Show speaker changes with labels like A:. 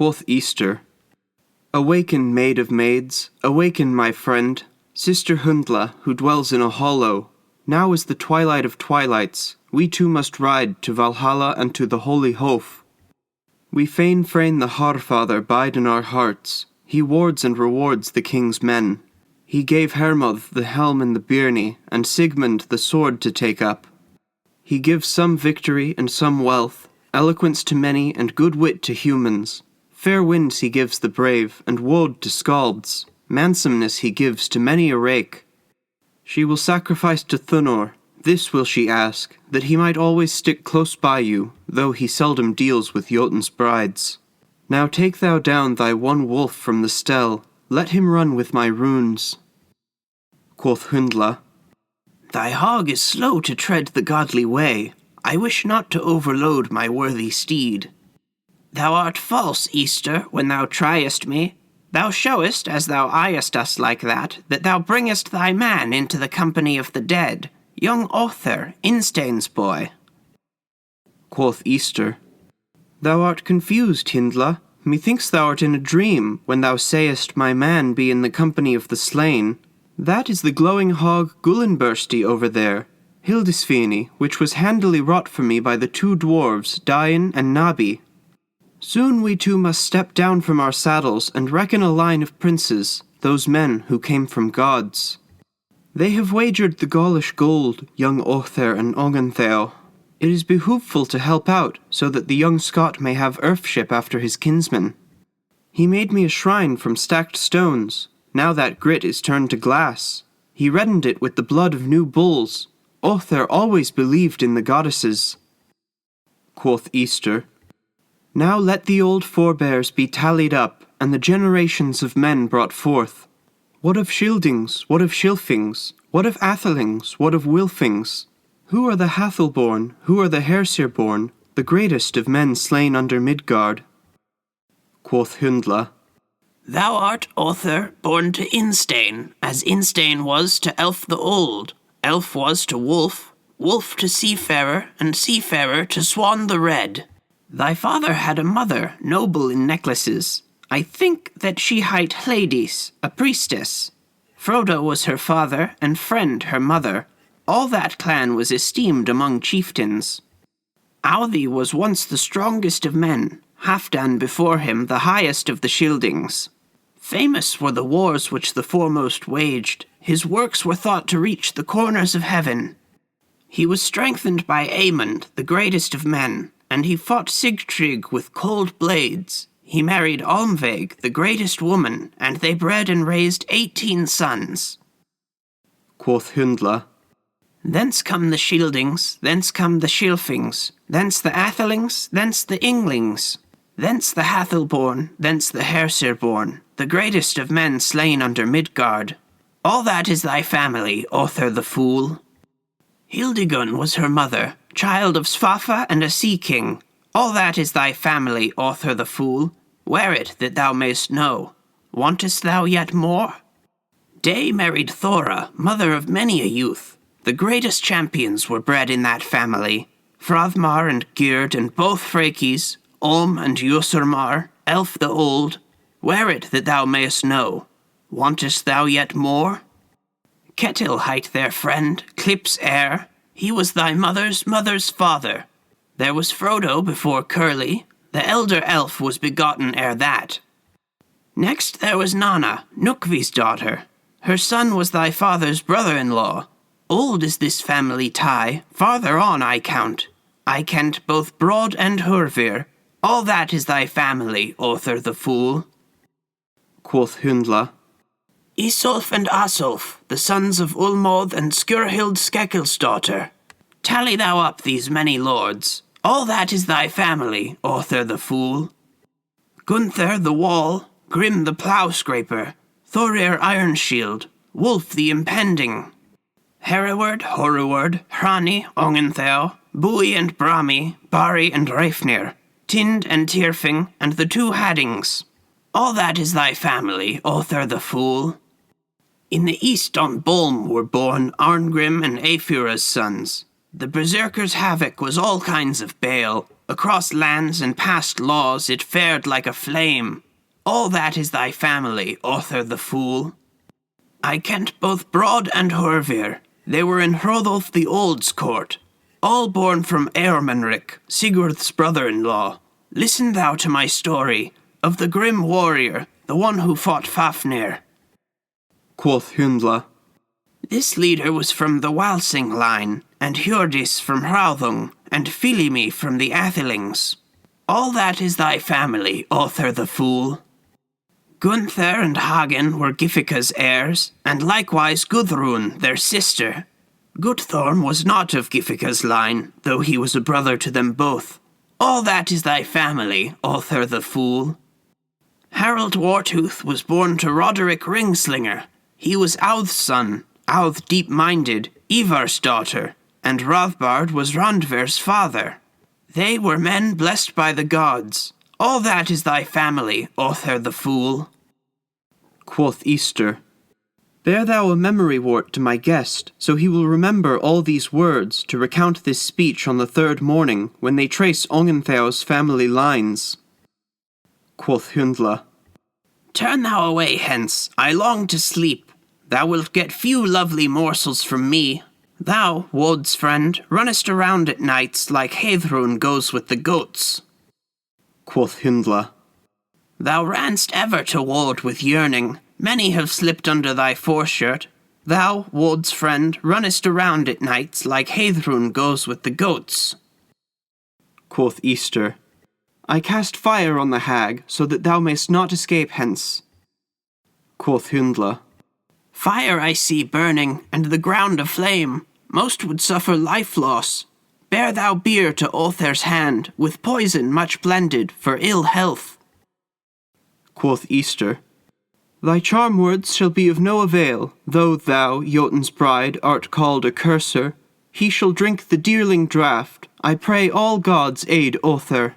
A: Quoth Easter, Awaken, maid of maids, awaken, my friend, sister Hyndla, who dwells in a hollow. Now is the twilight of twilights, we two must ride to Valhalla and to the holy Hof. We fain frain the Harfather bide in our hearts, he wards and rewards the king's men. He gave Hermod the helm and the byrnie, and Sigmund the sword to take up. He gives some victory and some wealth, eloquence to many and good wit to humans. Fair winds he gives the brave, and woad to scalds. Mansomeness he gives to many a rake. She will sacrifice to Thunor, this will she ask, that he might always stick close by you, though he seldom deals with Jotun's brides. Now take thou down thy one wolf from the stell, let him run with my runes. Quoth Hyndla, Thy hog is slow to tread the godly way. I wish not to overload my worthy steed. Thou art false, Easter, when thou triest me. Thou showest, as thou eyest us like that thou bringest thy man into the company of the dead, young Other, Innstein's boy. Quoth Easter, Thou art confused, Hyndla. Methinks thou art in a dream, when thou sayest my man be in the company of the slain. That is the glowing hog Gullinbursti over there, Hildisvini, which was handily wrought for me by the two dwarves, Dain and Nabi. Soon we two must step down from our saddles and reckon a line of princes, those men who came from gods. They have wagered the Gaulish gold, young Other and Ongentheow. It is behooveful to help out, so that the young Scot may have earthship after his kinsman. He made me a shrine from stacked stones. Now that grit is turned to glass. He reddened it with the blood of new bulls. Other always believed in the goddesses. Quoth Easter, Now let the old forebears be tallied up, and the generations of men brought forth. What of Scyldings, what of Scylfings, what of Athelings, what of Wilfings? Who are the Hathelborn, who are the Hersirborn, the greatest of men slain under Midgard? Quoth Hyndla, Thou art Other, born to Innstein, as Innstein was to Elf the Old. Elf was to Wolf, Wolf to Seafarer, and Seafarer to Swan the Red. Thy father had a mother, noble in necklaces. I think that she hight Hladis, a priestess. Frodo was her father, and Friend her mother. All that clan was esteemed among chieftains. Auði was once the strongest of men, Halfdan before him the highest of the Scyldings. Famous were the wars which the foremost waged. His works were thought to reach the corners of heaven. He was strengthened by Aemond, the greatest of men, and he fought Sigtryg with cold blades. He married Almveig, the greatest woman, and they bred and raised 18 sons. Quoth Hyndla, Thence come the Scyldings, thence come the Scylfings, thence the Athelings, thence the Ynglings, thence the Hathelborn, thence the Hersirborn, the greatest of men slain under Midgard. All that is thy family, Other the fool. Hildigun was her mother, child of Svafa and a sea-king. All that is thy family, Other the fool. Wear it that thou mayst know. Wantest thou yet more? Day married Thora, mother of many a youth. The greatest champions were bred in that family. Hrothmar and Gyrd and both Frekis, Olm and Usurmar, Elf the Old. Wear it that thou mayst know. Wantest thou yet more? Ketil hight their friend, Klip's heir. He was thy mother's mother's father. There was Frodo before Curly. The elder elf was begotten ere that. Next there was Nanna, Nukvi's daughter. Her son was thy father's brother-in-law. Old is this family tie, farther on I count. I kent both Broad and Hurvir. All that is thy family, Other the fool. Quoth Hyndla, Isolf and Asolf, the sons of Ulmoth and Skurhild Skekil's daughter. Tally thou up these many lords. All that is thy family, Other the fool. Gunther the Wall, Grim the Plough-scraper, Thorir Ironshield, Wolf the Impending, Hereward, Horeward, Hrani, Ongentheow, Bui and Brami, Bari and Reifnir, Tind and Tyrfing, and the two Haddings. All that is thy family, Other the fool. In the east on Bolm were born Arngrim and Aefura's sons. The berserker's havoc was all kinds of bale. Across lands and past laws it fared like a flame. All that is thy family, Other the Fool. I kent both Broad and Horvir. They were in Hrothulf the Old's court. All born from Eormenric, Sigurd's brother-in-law. Listen thou to my story, of the grim warrior, the one who fought Fafnir. Quoth Hyndla. This leader was from the Walsing line, and Hjordis from Hraudung, and Filimi from the Athilings. All that is thy family, Other the Fool. Gunther and Hagen were Giffica's heirs, and likewise Gudrun, their sister. Gutthorm was not of Giffica's line, though he was a brother to them both. All that is thy family, Other the Fool. Harold Wartooth was born to Roderick Ringslinger. He was Auth's son, Auth deep-minded, Ivar's daughter, and Hrothbard was Randver's father. They were men blessed by the gods. All that is thy family, Other the Fool. Quoth Easter. Bear thou a memory wart to my guest, so he will remember all these words to recount this speech on the third morning, when they trace Ongentheow's family lines. Quoth Hyndla. Turn thou away hence, I long to sleep. Thou wilt get few lovely morsels from me. Thou, Wode's friend, runnest around at nights like Heidrun goes with the goats. Quoth Hyndla. Thou ranst ever to Wode with yearning. Many have slipped under thy foreshirt. Thou, Wode's friend, runnest around at nights like Heidrun goes with the goats. Quoth Easter. I cast fire on the hag, so that thou mayst not escape hence. Quoth Hyndla. Fire I see burning, and the ground aflame. Most would suffer life loss. Bear thou beer to Other's hand, with poison much blended, for ill health. Quoth Easter. Thy charm words shall be of no avail, though thou, Jotun's bride, art called a curser. He shall drink the dearling draught. I pray all gods aid Other.